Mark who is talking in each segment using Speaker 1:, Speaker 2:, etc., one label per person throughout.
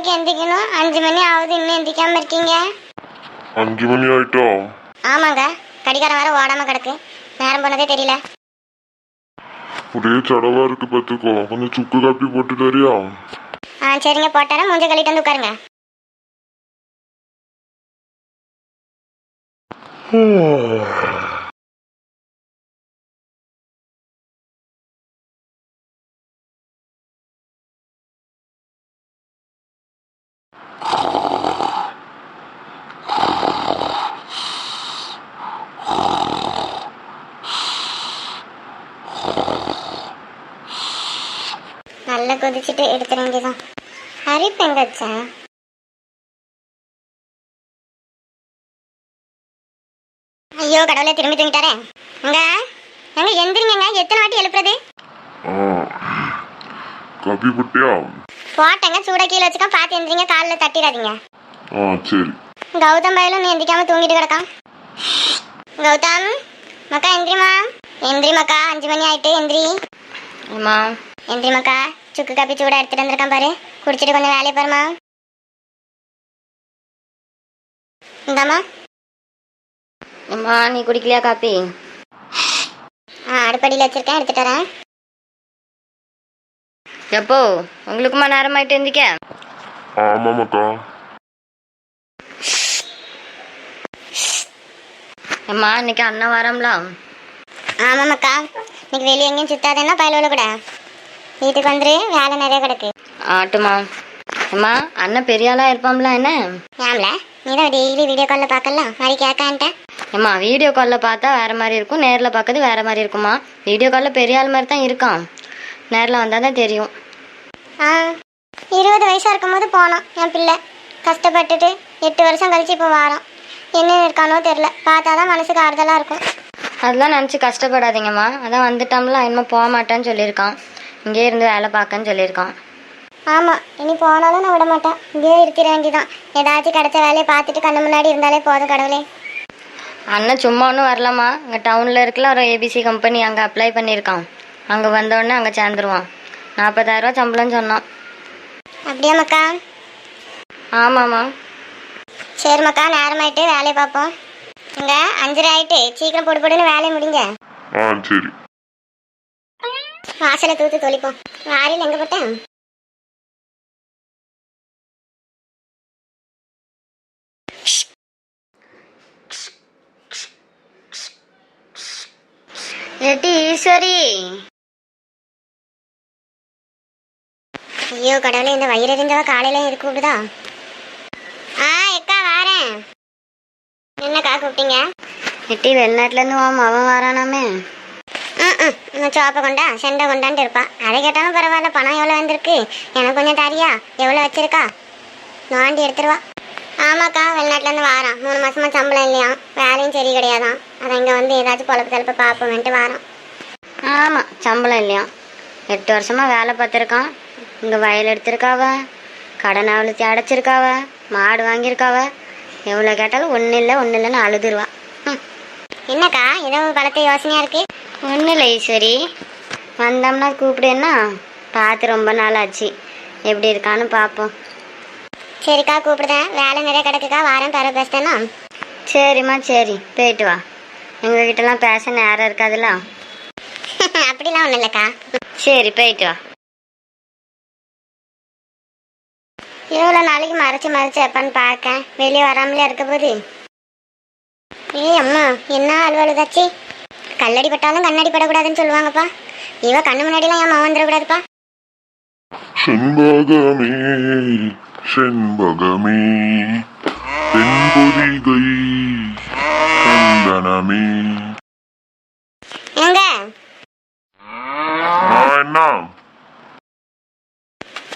Speaker 1: மணிக்கு எந்திக்கணும். 5 மணி ஆகுது, இன்னும் எந்திக்காம இருக்கீங்க?
Speaker 2: 5 மணி ஆயிட்டா?
Speaker 1: ஆமாங்க, கடிகாரம் வேற ஓடாம கிடக்கு, நேரம் போனதே தெரியல.
Speaker 2: ஒரே சடவா இருக்கு பார்த்துக்கோ. கொஞ்சம் சுக்கு காப்பி போட்டு தரியா?
Speaker 1: சரிங்க, போட்டாரா. மூஞ்ச கழிட்டு வந்து உட்காருங்க. நல்லா கொதிச்சுட்டு எடுத்துட வேண்டியதான். அரிப்பு எங்க வச்சேன்? ஐயோ கடவுளே, திரும்பி தூங்கிட்டாரே. எங்க எங்க எந்திரிங்க, எத்தனை வாட்டி எழுப்புறது?
Speaker 2: காப்பி போட்டியா?
Speaker 1: போட்டேங்க, சூட கீழே வச்சுக்கா, பார்த்து எந்திரிங்க, காலில் தட்டிடாதீங்க.
Speaker 2: சரி.
Speaker 1: கௌதம் பயிலும் நீ எந்திரிக்காம தூங்கிட்டு கிடக்கான். கௌதம் மக்கா, எந்திரிமா. எந்திரி மக்கா, 5 மணி ஆயிட்டு, எந்திரி.
Speaker 3: அம்மா.
Speaker 1: எந்திரி மக்கா, சுக்கு காப்பி சூடா எடுத்துட்டு வந்திருக்கான் பாரு, குடிச்சிட்டு கொஞ்சம் வேலையை பாருமா. இந்தாம்மா.
Speaker 3: அம்மா, நீ குடிக்கலையா காப்பி?
Speaker 1: அடுப்படியில் வச்சிருக்கேன், எடுத்துட்டு வரேன்.
Speaker 3: எப்போ உங்களுக்குமா நேரம் ஆயிட்டு எந்திக்க?
Speaker 2: ஆமாமாக்கா.
Speaker 3: அம்மா, இன்னைக்கு அண்ணன் வரோம்ல?
Speaker 1: ஆமாம்மாக்கா, இன்னைக்கு வெளியே எங்கேயும் சுத்தாதேன்னா பயலோட கூட வீட்டுக்கு வந்துரு, வேலை நிறைய கிடக்கு.
Speaker 3: ஆட்டுமா. அம்மா, அண்ணன் பெரிய ஆளா இருப்பாம்ல என்ன?
Speaker 1: ஏம்ல, நீ தான் டெய்லி வீடியோ காலில் பார்க்கலாம், மாதிரி கேட்கான்ட்டேன்.
Speaker 3: அம்மா, வீடியோ காலில் பார்த்தா வேறு மாதிரி இருக்கும், நேரில் பார்க்கறது வேறு மாதிரி இருக்குமா? வீடியோ காலில் பெரிய ஆள் மாதிரி தான் இருக்கான், நேரில் வந்தால் தான் தெரியும்.
Speaker 1: 20 வயசாக இருக்கும்போது போனோம் என் பிள்ளை, கஷ்டப்பட்டுட்டு 8 வருஷம் கழிச்சு இப்போ வாரோம். என்ன இருக்கானோ தெரில, பார்த்தா தான் மனசுக்கு ஆறுதலாக இருக்கும்.
Speaker 3: அதெல்லாம் நினச்சி கஷ்டப்படாதீங்கம்மா, அதான் வந்துட்டோம்ல, இன்னும் போக மாட்டேன்னு சொல்லியிருக்கான், இங்கே இருந்து வேலை பார்க்கன்னு சொல்லியிருக்கான்.
Speaker 1: ஆமாம், இனி போனாலும் நான் விட மாட்டேன், இங்கேயே இருக்கிற வேண்டிதான். ஏதாச்சும் கிடைச்ச வேலையை பார்த்துட்டு கண்ணு முன்னாடி இருந்தாலே போதும் கடவுளே.
Speaker 3: அண்ணன் சும்மா ஒன்றும் வரலாமா, இங்கே டவுனில் இருக்கல ஒரு ஏபிசி கம்பெனி, அங்கே அப்ளை பண்ணியிருக்கான். அங்கே வந்தோடனே அங்கே சேர்ந்துருவான். 40,000 ரூபா சம்பளம் சொன்னான்.
Speaker 1: அப்படியா மக்கா?
Speaker 3: ஆமாம்மா.
Speaker 1: சரி மக்கா, நேரமாயிட்டு வேலையை பார்ப்போம். இங்கே 5:30 ஆயிட்டு, சீக்கிரம் போட்டு போட்டுன்னு வேலையை முடிங்க.
Speaker 2: சரி.
Speaker 1: வாசலை தூத்து தொளிப்போம். வாரியில் எங்கே போட்டேன்?
Speaker 3: ஏட்டி ஈஸ்வரி.
Speaker 1: ஐயோ கடவுளே, இந்த வயிறு எரிஞ்சவ காலையில இது கூப்பிடுதா? எக்கா வாரேன். என்னக்கா கூப்பிட்டீங்க?
Speaker 3: ஏட்டி, வெளிநாட்டிலேருந்து அவன் வரானாமே.
Speaker 1: சோப்பை கொண்டா செண்டை கொண்டான்ட்டு இருப்பா. அதை கேட்டாலும் பரவாயில்ல, பணம் எவ்வளோ வந்திருக்கு, எனக்கு கொஞ்சம் தரியா, எவ்வளோ வச்சிருக்கா, நோண்டி எடுத்துருவா. ஆமாக்கா, வெளிநாட்டிலேருந்து வாரான். 3 மாசமா சம்பளம் இல்லையா, வேலையும் சரி கிடையாதான். அதை இங்கே வந்து ஏதாச்சும் பொழப்பு தலைப்பு பார்ப்போம்ட்டு வாரான்.
Speaker 3: ஆமாம், சம்பளம் இல்லையா, 8 வருஷமாக வேலை பார்த்துருக்கான். இங்கே வயல் எடுத்திருக்காவ, கடன் அவ்வளோத்தி அடைச்சிருக்காவ, மாடு வாங்கியிருக்காவ. எவ்வளோ கேட்டாலும் ஒன்றும் இல்லைன்னு அழுதுருவா.
Speaker 1: என்னக்கா ஏதோ பலத்த யோசனையாக இருக்கு?
Speaker 3: ஒன்றும் இல்லை ஈஸ்வரி, வந்தோம்னா கூப்பிடுன்னா, பார்த்து ரொம்ப நாள் ஆச்சு, எப்படி இருக்கான்னு பார்ப்போம்.
Speaker 1: சரிக்கா, கூப்பிடுதேன். வேலை நிறைய கிடக்குக்கா, வாரம் தர பேசுதேன்னா.
Speaker 3: சரிம்மா, சரி, போயிட்டு வா. எங்ககிட்டலாம் பேச நேரம் இருக்காதுல்ல.
Speaker 1: அப்படிலாம் ஒன்றும் இல்லைக்கா.
Speaker 3: சரி, போயிட்டு வா.
Speaker 1: எவ்வளோ நாளைக்கு மறைச்சு எப்பான்னு பார்க்க, வெளியே வராமலே இருக்க போது. அம்மா, என்ன அலுவலுதாச்சு, கல்லடி பட்டாலும் கண்ணடி படக்கூடாதுன்னு சொல்லுவாங்கப்பா. இவ கண்ணு முன்னாடிலாம் என் மாவன் வந்துடக்கூடாதுப்பா.
Speaker 2: செண்பகமே செண்பகமே தென்பொதிகை சந்தனமே.
Speaker 1: எங்க
Speaker 2: என்ன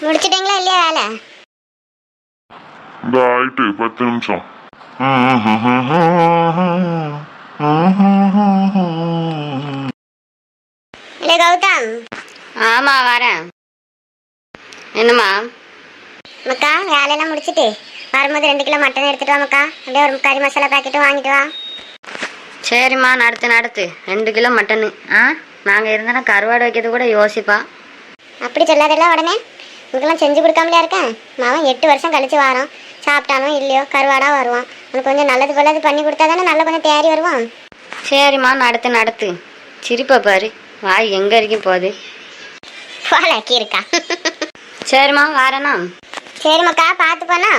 Speaker 1: முடிச்சிட்டீங்களா இல்லையா வேலை?
Speaker 2: இந்த ஆயிட்டு 10 நிமிஷம்.
Speaker 1: இல்லை கௌதம்.
Speaker 3: ஆமாம், வரேன். என்னம்மா?
Speaker 1: மக்கா, வேலையெல்லாம் முடிச்சுட்டு வரும்போது 2 கிலோ மட்டன் எடுத்துட்டு வா மக்கா. அப்படியே ஒரு கறி மசாலா பாக்கெட்டும் வாங்கிட்டு வா.
Speaker 3: சரிம்மா, நடத்து 2 கிலோ மட்டனு. நாங்கள் இருந்தோன்னா கருவாடு வைக்கிறது கூட யோசிப்பா.
Speaker 1: அப்படி சொல்லாதல்ல உடனே. உனக்கெல்லாம் செஞ்சு கொடுக்காமலையா இருக்கேன். மாவன் 8 வருஷம் கழிச்சு வாரான். சாப்பிட்டானோ இல்லையோ கருவாடா வருவான். உனக்கு கொஞ்சம் நல்லது பல்லது பண்ணி கொடுத்தா தானே நல்லா கொஞ்சம் தேறி வருவான்.
Speaker 3: சரிம்மா, நடத்து. சிரிப்பை பாரு, வாய் எங்கே வரைக்கும் போகுது.
Speaker 1: போல இருக்கா.
Speaker 3: சரிம்மா, வாரேண்ணா.
Speaker 1: சரிம்மாக்கா, பார்த்து போனா.